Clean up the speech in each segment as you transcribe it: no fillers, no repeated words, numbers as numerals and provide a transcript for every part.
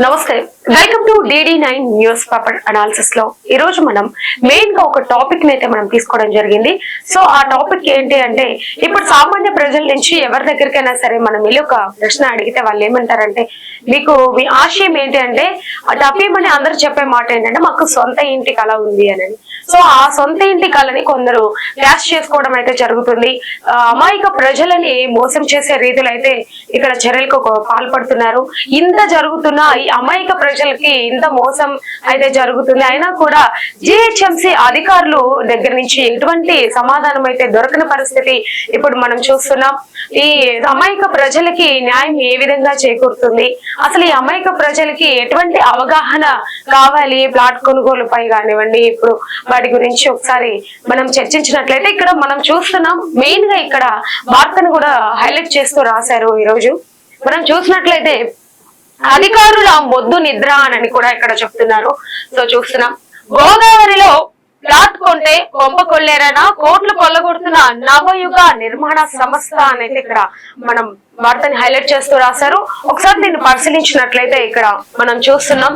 నమస్తే, welcome to DD9 news paper analysis లో ఈ రోజు మనం మెయిన్ గా ఒక టాపిక్ ని అయితే మనం తీసుకోవడం జరిగింది. సో ఆ టాపిక్ ఏంటి అంటే, ఇప్పుడు సామాన్య ప్రజల నుంచి ఎవరి దగ్గరికైనా సరే మనం వెళ్ళి ఒక ప్రశ్న అడిగితే వాళ్ళు ఏమంటారంటే, మీకు మీ ఆశయం ఏంటి అంటే డబ్బేమని అందరూ చెప్పే మాట ఏంటంటే మాకు సొంత ఇంటి కళ ఉంది అని. సో ఆ సొంత ఇంటి కళని కొందరు క్యాష్ చేసుకోవడం అయితే జరుగుతుంది. అమాయక ప్రజలని మోసం చేసే రీతిలో అయితే ఇక్కడ చర్యలకు పాల్పడుతున్నారు. ఇంత జరుగుతున్నా ఈ అమాయక ప్రజలకి ఇంత మోసం అయితే జరుగుతుంది. అయినా కూడా GHMC అధికారులు దగ్గర నుంచి ఎటువంటి సమాధానం అయితే దొరకని పరిస్థితి ఇప్పుడు మనం చూస్తున్నాం. ఈ అమాయక ప్రజలకి న్యాయం ఏ విధంగా చేకూరుతుంది, అసలు ఈ అమాయక ప్రజలకి ఎటువంటి అవగాహన కావాలి ప్లాట్ కొనుగోలుపై కానివ్వండి, ఇప్పుడు వాటి గురించి ఒకసారి మనం చర్చించినట్లయితే ఇక్కడ మనం చూస్తున్నాం. మెయిన్ గా ఇక్కడ వార్తను కూడా హైలైట్ చేస్తూ రాశారు. ఈ రోజు మనం చూసినట్లయితే అధికారుల మొద్దు నిద్ర అని కూడా ఇక్కడ చెప్తున్నారు. సో చూస్తున్నాం, గోదావరిలో ప్లాట్ కొంటే కొంప కొల్లేరనా, కోట్లు కొల్లగొడుతున్న నవయుగ నిర్మాణ సంస్థ అనేది ఇక్కడ మనం వార్తని హైలైట్ చేస్తూ రాశారు. ఒకసారి దీన్ని పరిశీలించినట్లయితే ఇక్కడ మనం చూస్తున్నాం,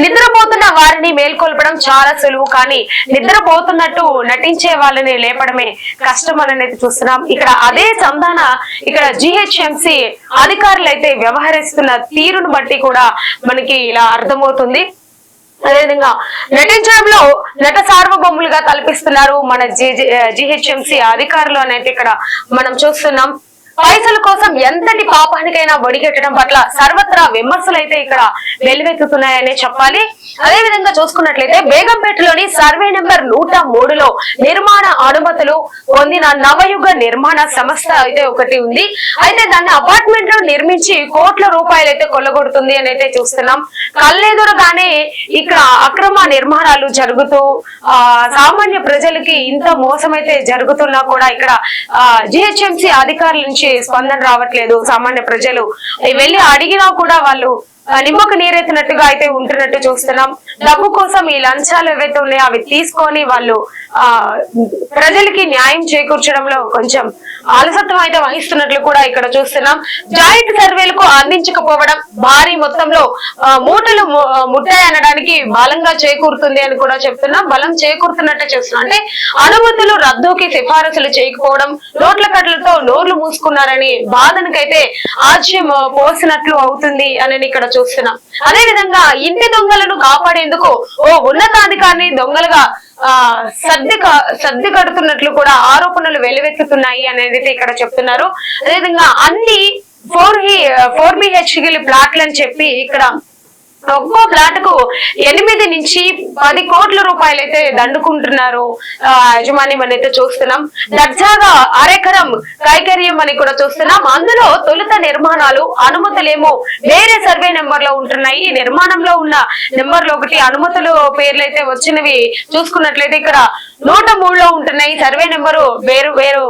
నిద్రపోతున్న వారిని మేల్కొల్పడం చాలా సులువు, కానీ నిద్రపోతున్నట్టు నటించే వాళ్ళని లేపడమే కష్టం అనేది చూస్తున్నాం. ఇక్కడ అదే చందాన ఇక్కడ GHMC అధికారులు అయితే వ్యవహరిస్తున్న తీరును బట్టి కూడా మనకి ఇలా అర్థమవుతుంది. అదేవిధంగా నటించడంలో నట సార్వభౌములుగా కల్పిస్తున్నారు మన GHMC అధికారులు అనేది ఇక్కడ మనం చూస్తున్నాం. పైసల కోసం ఎంతటి పాపానికైనా ఒడిగట్టడం పట్ల సర్వత్రా విమర్శలు అయితే ఇక్కడ వెల్లువెత్తుతున్నాయనే చెప్పాలి. అదే విధంగా చూసుకున్నట్లయితే బేగంపేటలోని సర్వే నెంబర్ 103లో నిర్మాణ అనుమతులు పొందిన నవయుగ నిర్మాణ సంస్థ అయితే ఒకటి ఉంది. అయితే దాన్ని అపార్ట్మెంట్ లో నిర్మించి కోట్ల రూపాయలు అయితే కొల్లగొడుతుంది అని అయితే చూస్తున్నాం. కళ్ళెదురుగానే ఇక్కడ అక్రమ నిర్మాణాలు జరుగుతూ సామాన్య ప్రజలకి ఇంత మోసం అయితే జరుగుతున్నా కూడా ఇక్కడ GHMC అధికారుల నుంచి స్పందన రావట్లేదు. సామాన్య ప్రజలు వెళ్ళి అడిగినా కూడా వాళ్ళు నిమ్మకు నీరెత్తినట్టుగా అయితే ఉంటున్నట్టు చూస్తున్నాం. డబ్బు కోసం ఈ లంచాలు ఏవైతే ఉన్నాయో అవి తీసుకొని వాళ్ళు ప్రజలకి న్యాయం చేకూర్చడంలో కొంచెం అలసత్వం అయితే వహిస్తున్నట్లు కూడా ఇక్కడ చూస్తున్నాం. జాయింట్ సర్వేలకు అందించకపోవడం భారీ మొత్తంలో మూటలు ముట్టాయనడానికి బలంగా చేకూరుతుంది అని కూడా చెప్తున్నాం. బలం చేకూరుతున్నట్టు చూస్తున్నాం. అంటే అనుమతులు రద్దుకి సిఫారసులు చేయకపోవడం, నోట్ల కట్లతో నోర్లు మూసుకున్నారని బాధనకైతే ఆజ్యం పోసినట్లు అవుతుంది అని ఇక్కడ చూస్తున్నాం. అదే విధంగా ఇంటి దొంగలను కాపాడేందుకు ఓ ఉన్నతాధికారిని దొంగలుగా సర్ది కడుతున్నట్లు కూడా ఆరోపణలు వెలువెత్తుతున్నాయి అనేది ఇక్కడ చెప్తున్నారు. అదేవిధంగా అన్ని 4 BHK ప్లాట్లు చెప్పి ఇక్కడ ఒక్కో ప్లాట్ కు 8 నుంచి 10 కోట్ల రూపాయలు అయితే దండుకుంటున్నారు యజమాని అయితే చూస్తున్నాం. దర్జాగా అరెకరం కైకర్యం అని కూడా చూస్తున్నాం. అందులో తొలుత నిర్మాణాలు అనుమతులేమో వేరే సర్వే నెంబర్ లో ఉంటున్నాయి. ఈ నిర్మాణంలో ఉన్న నెంబర్లు ఒకటి, అనుమతులు పేర్లు అయితే వచ్చినవి చూసుకున్నట్లయితే ఇక్కడ 103లో ఉంటున్నాయి. సర్వే నెంబరు వేరు వేరు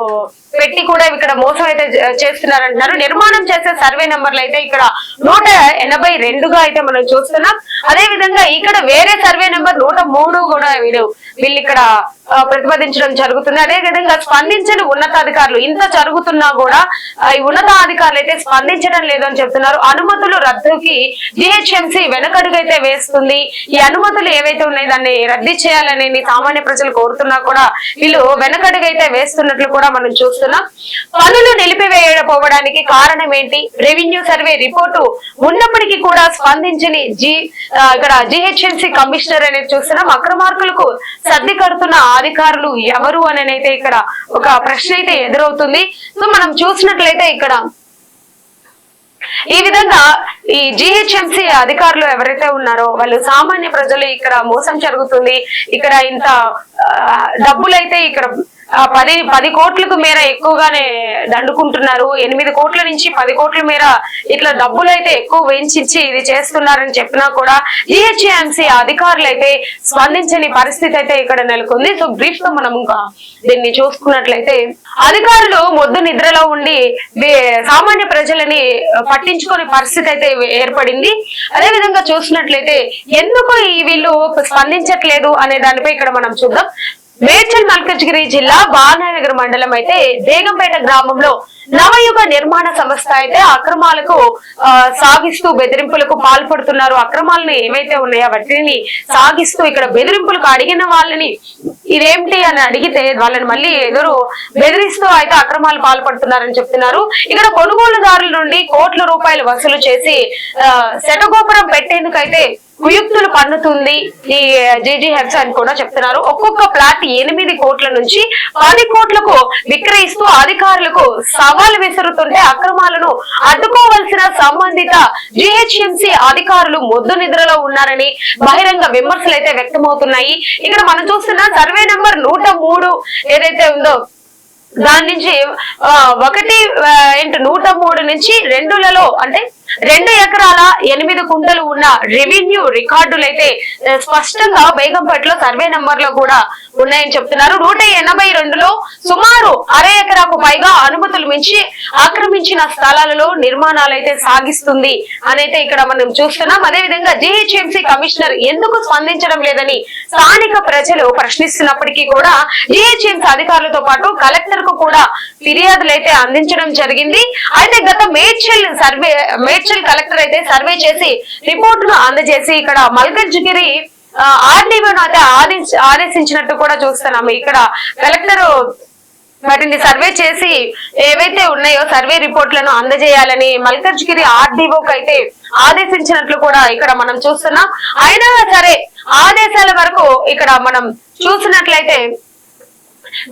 పెట్టి కూడా ఇక్కడ మోసం అయితే చేస్తున్నారంటున్నారు. నిర్మాణం చేసే సర్వే నెంబర్లు అయితే ఇక్కడ 182గా అయితే మనం చూస్తున్నాం. అదే విధంగా ఇక్కడ వేరే సర్వే నెంబర్ 103 కూడా వీళ్ళు ఇక్కడ ప్రతిపాదించడం జరుగుతుంది. అదే విధంగా స్పందించని ఉన్నతాధికారులు ఇంత జరుగుతున్నా కూడా ఈ ఉన్నతాధికారులు అయితే స్పందించడం లేదని చెప్తున్నారు. అనుమతులు రద్దుకి GHMC వెనకడుగైతే వేస్తుంది. ఈ అనుమతులు ఏవైతే ఉన్నాయో దాన్ని రద్దు చేయాలని సామాన్య ప్రజలు కోరుతున్నా కూడా వీళ్ళు వెనకడుగైతే వేస్తున్నట్లు కూడా మనం చూస్తున్నాం. పనులు నిలిపివేయకపోవడానికి కారణం ఏంటి? రెవెన్యూ సర్వే రిపోర్టు ఉన్నప్పటికీ కూడా స్పందించని ఇక్కడ GHMC కమిషనర్ అనేది చూస్తున్నాం. అక్రమార్కులకు సర్ది కడుతున్న అధికారులు ఎవరు అని అయితే ఇక్కడ ఒక ప్రశ్న అయితే ఎదురవుతుంది. సో మనం చూసినట్లయితే ఇక్కడ ఈ విధంగా ఈ GHMC అధికారులు ఎవరైతే ఉన్నారో వాళ్ళు సామాన్య ప్రజలు ఇక్కడ మోసం జరుగుతుంది, ఇక్కడ ఇంత డబ్బులైతే ఇక్కడ 10 కోట్లకు మేర ఎక్కువగానే దండుకుంటున్నారు. 8 కోట్ల నుంచి 10 కోట్ల మేర ఇట్లా డబ్బులు అయితే ఎక్కువ వేయించి ఇది చేస్తున్నారని చెప్పినా కూడా GHMC అధికారులు అయితే స్పందించని పరిస్థితి అయితే ఇక్కడ నెలకొంది. సో బ్రీఫ్ తో మనం దీన్ని చూసుకున్నట్లయితే అధికారులు మొద్దు నిద్రలో ఉండి సామాన్య ప్రజలని పట్టించుకునే పరిస్థితి అయితే ఏర్పడింది. అదే విధంగా చూసినట్లయితే ఎందుకు వీళ్ళు స్పందించట్లేదు అనే దానిపై ఇక్కడ మనం చూద్దాం. మేడ్చల్ మల్కజ్గిరి జిల్లా బాలానగర్ మండలం అయితే బేగంపేట గ్రామంలో నవయుగ నిర్మాణ సంస్థ అయితే అక్రమాలకు సాగిస్తూ బెదిరింపులకు పాల్పడుతున్నారు. అక్రమాలను ఏవైతే ఉన్నాయో వాటిని సాగిస్తూ ఇక్కడ బెదిరింపులకు అడిగిన వాళ్ళని ఇదేమిటి అని అడిగితే వాళ్ళని మళ్ళీ ఎదురు బెదిరిస్తూ అయితే అక్రమాలు పాల్పడుతున్నారని చెప్తున్నారు. ఇక్కడ కొనుగోలుదారుల నుండి కోట్ల రూపాయలు వసూలు చేసి శటగోపురం పెట్టేందుకైతే కుయుక్తులు పన్నుతుంది ఈ జీజీహెచ్ అని కూడా చెప్తున్నారు. ఒక్కొక్క ప్లాట్ 8 కోట్ల నుంచి 10 కోట్లకు విక్రయిస్తూ అధికారులకు సవాల్ విసురుతుంటే అక్రమాలను అడ్డుకోవాల్సిన సంబంధిత జీహెచ్ఎంసీ అధికారులు మొద్దు నిద్రలో ఉన్నారని బహిరంగ విమర్శలు అయితే వ్యక్తమవుతున్నాయి. ఇక్కడ మనం చూస్తున్న సర్వే నెంబర్ 103 ఏదైతే ఉందో దాని నుంచి 103 నుంచి 2లలో అంటే 2 ఎకరాల 8 కుంటలు ఉన్న రెవెన్యూ రికార్డులు అయితే స్పష్టంగా బేగంపేటలో సర్వే నంబర్ లో కూడా ఉన్నాయని చెప్తున్నారు. 182లో సుమారు అర ఎకరాకు పైగా అనుమతులు మించి ఆక్రమించిన స్థలాలలో నిర్మాణాలు అయితే సాగిస్తుంది అనైతే ఇక్కడ మనం చూస్తున్నాం. అదేవిధంగా జీహెచ్ఎంసీ కమిషనర్ ఎందుకు స్పందించడం లేదని స్థానిక ప్రజలు ప్రశ్నిస్తున్నప్పటికీ కూడా జీహెచ్ఎంసీ అధికారులతో పాటు కలెక్టర్ కు కూడా ఫిర్యాదులు అయితే అందించడం జరిగింది. అయితే గత మేడ్చల్ కలెక్టర్ అయితే సర్వే చేసి రిపోర్టును అందజేసి ఇక్కడ మల్కజ్గిరి ఆర్డీఓను అయితే ఆదేశించినట్టు కూడా చూస్తున్నాము. ఇక్కడ కలెక్టర్ వాటిని సర్వే చేసి ఏవైతే ఉన్నాయో సర్వే రిపోర్ట్లను అందజేయాలని మల్కజ్గిరి ఆర్డీఓకి అయితే ఆదేశించినట్లు కూడా ఇక్కడ మనం చూస్తున్నాం. అయినా సరే ఆదేశాల వరకు ఇక్కడ మనం చూసినట్లయితే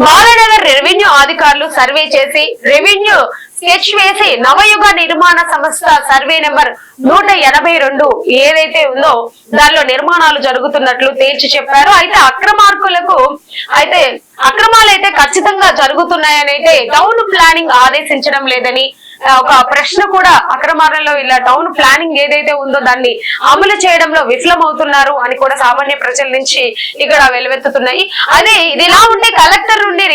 బాలానగర్ రెవెన్యూ అధికారులు సర్వే చేసి రెవెన్యూ స్కెచ్ వేసి నవయుగ నిర్మాణ సంస్థ సర్వే నెంబర్ 182 ఏదైతే ఉందో దానిలో నిర్మాణాలు జరుగుతున్నట్లు తేల్చి చెప్పారు. అయితే అక్రమాలు అయితే ఖచ్చితంగా జరుగుతున్నాయని అయితే టౌన్ ప్లానింగ్ ఆదేశించడం లేదని ఒక ప్రశ్న కూడా అక్రమాలలో ఇలా టౌన్ ప్లానింగ్ ఏదైతే ఉందో దాన్ని అమలు చేయడంలో విఫలమవుతున్నారు అని కూడా సామాన్య ప్రజల నుంచి ఇక్కడ వెలువెత్తుతున్నాయి. అదే ఇది ఇలా ఉంటే కలెక్టర్ నుండి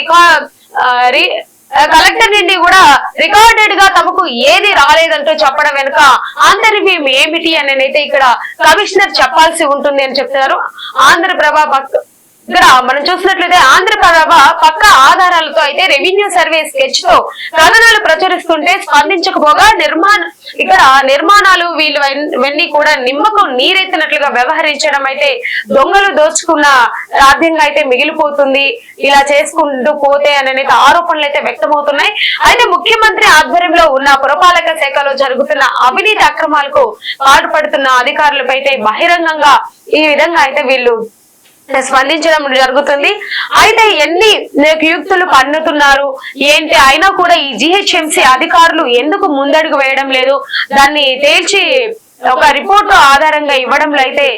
కూడా రికార్డెడ్ గా తమకు ఏది రాలేదంటూ చెప్పడం వెనుక ఆంతర్యం ఏమిటి అని అయితే ఇక్కడ కమిషనర్ చెప్పాల్సి ఉంటుంది అని చెప్తున్నారు. ఆంధ్రప్రభ ఇక్కడ మనం చూసినట్లయితే ఆంధ్రప్రభ పక్క ఆధారాలతో అయితే రెవెన్యూ సర్వే స్కెచ్ తో కథనాలు ప్రచురిస్తుంటే స్పందించకపోగా నిర్మాణాలు వీళ్ళవన్నీ కూడా నిమ్మకు నీరెత్తినట్లుగా వ్యవహరించడం అయితే దొంగలు దోచుకున్న రాజ్యంగా అయితే మిగిలిపోతుంది ఇలా చేసుకుంటూ పోతే అనే ఆరోపణలు అయితే వ్యక్తమవుతున్నాయి. అయితే ముఖ్యమంత్రి ఆధ్వర్యంలో ఉన్న పురపాలక శాఖలో జరుగుతున్న అవినీతి అక్రమాలకు పాటుపడుతున్న అధికారులపై అయితే బహిరంగంగా ఈ విధంగా అయితే వీళ్ళు స్పందించడం జరుగుతుంది. అయితే ఎన్ని కుయుక్తులు పన్నుతున్నారు ఏంటి అయినా కూడా ఈ జీహెచ్ఎంసీ అధికారులు ఎందుకు ముందడుగు వేయడం లేదు, దాన్ని తేల్చి ఒక రిపోర్టు ఆధారంగా ఇవ్వడంలో అయితే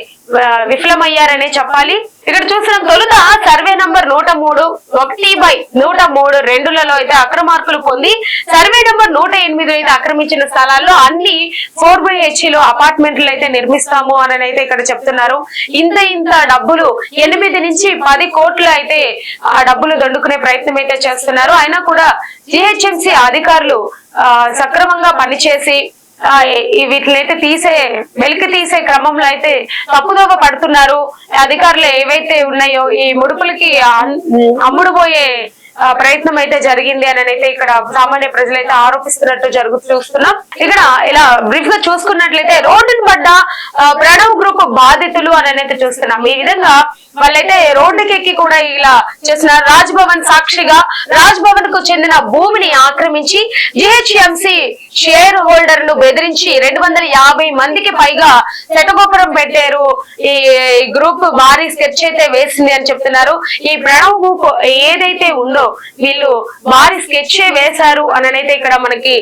విఫలమయ్యారనే చెప్పాలి. ఇక్కడ చూసిన తొలుత సర్వే నంబర్ 103 1/103 అయితే అక్రమార్కులు పొంది సర్వే నంబర్ 108 అయితే ఆక్రమించిన స్థలాల్లో అన్ని 4/H అపార్ట్మెంట్లు అయితే నిర్మిస్తాము అని అయితే ఇక్కడ చెప్తున్నారు. ఇంత డబ్బులు 8 నుంచి 10 కోట్లు అయితే ఆ డబ్బులు దండుకునే ప్రయత్నం అయితే చేస్తున్నారు. అయినా కూడా జీహెచ్ఎంసీ అధికారులు సక్రమంగా పనిచేసి వీటినైతే వెలికి తీసే క్రమంలో అయితే తప్పుదోవ పడుతున్నారు. అధికారులు ఏవైతే ఉన్నాయో ఈ ముడుపులకి అమ్ముడు పోయే ప్రయత్నం అయితే జరిగింది అని అయితే ఇక్కడ సామాన్య ప్రజలైతే ఆరోపిస్తున్నట్టు చూస్తున్నాం. ఇక్కడ ఇలా బ్రీఫ్ గా చూసుకున్నట్లయితే రోడ్డును పడ్డ ప్రణవ్ గ్రూప్ బాధితులు అని అయితే చూస్తున్నాం. ఈ విధంగా వాళ్ళైతే రోడ్డుకెక్కి కూడా ఇలా చేస్తున్నారు. రాజ్ భవన్ సాక్షిగా రాజ్ భవన్ కు చెందిన భూమిని ఆక్రమించి జీహెచ్ఎంసీ షేర్ హోల్డర్లు బెదిరించి 250 మందికి పైగా శటగోపురం పెట్టారు. ఈ గ్రూప్ భారీ స్కెచ్ అయితే వేసింది అని చెప్తున్నారు. ఈ ప్రణవ్ గ్రూప్ ఏదైతే ఉందో వీళ్ళు భారీ స్కెచ్ వేశారు అని అయితే ఇక్కడ మనకి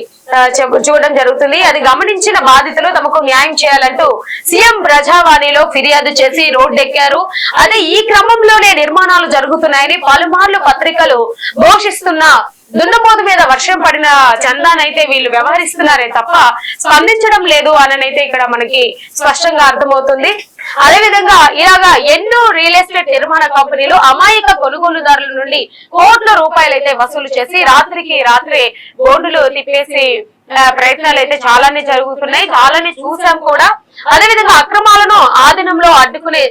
చూడడం జరుగుతుంది. అది గమనించిన బాధితులు తమకు న్యాయం చేయాలంటూ సీఎం ప్రజావాణిలో ఫిర్యాదు చేసి రోడ్డెక్కారు. అదే ఈ క్రమంలోనే నిర్మాణాలు జరుగుతున్నాయని పలుమార్లు పత్రికలు ఘోషిస్తున్న దున్నపోతు మీద వర్షం పడిన చందానైతే వీళ్ళు వ్యవహరిస్తున్నారే తప్ప స్పందించడం లేదు అని అయితే ఇక్కడ మనకి స్పష్టంగా అర్థమవుతుంది. అదేవిధంగా ఇలాగా ఎన్నో రియల్ ఎస్టేట్ నిర్మాణ కంపెనీలు అమాయక కొనుగోలుదారుల నుండి కోట్ల రూపాయలు అయితే వసూలు చేసి రాత్రికి రాత్రే బోర్డులు తిప్పేసి ప్రయత్నాలు అయితే చాలానే జరుగుతున్నాయి, చాలానే చూసాం కూడా. అదేవిధంగా అక్రమాలను ఆధీనంలో అడ్డుకునే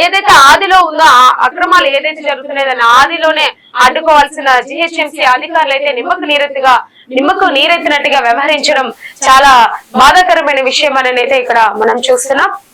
ఏదైతే ఆదిలో ఉందో ఆ అక్రమాలు ఏదైతే జరుగుతున్నాయో దాన్ని ఆదిలోనే అడ్డుకోవాల్సిన జిహెచ్ఎంసీ అధికారులు అయితే నిమ్మకు నీరెత్తినట్టుగా వ్యవహరించడం చాలా బాధాకరమైన విషయం అని అయితే ఇక్కడ మనం చూస్తున్నాం.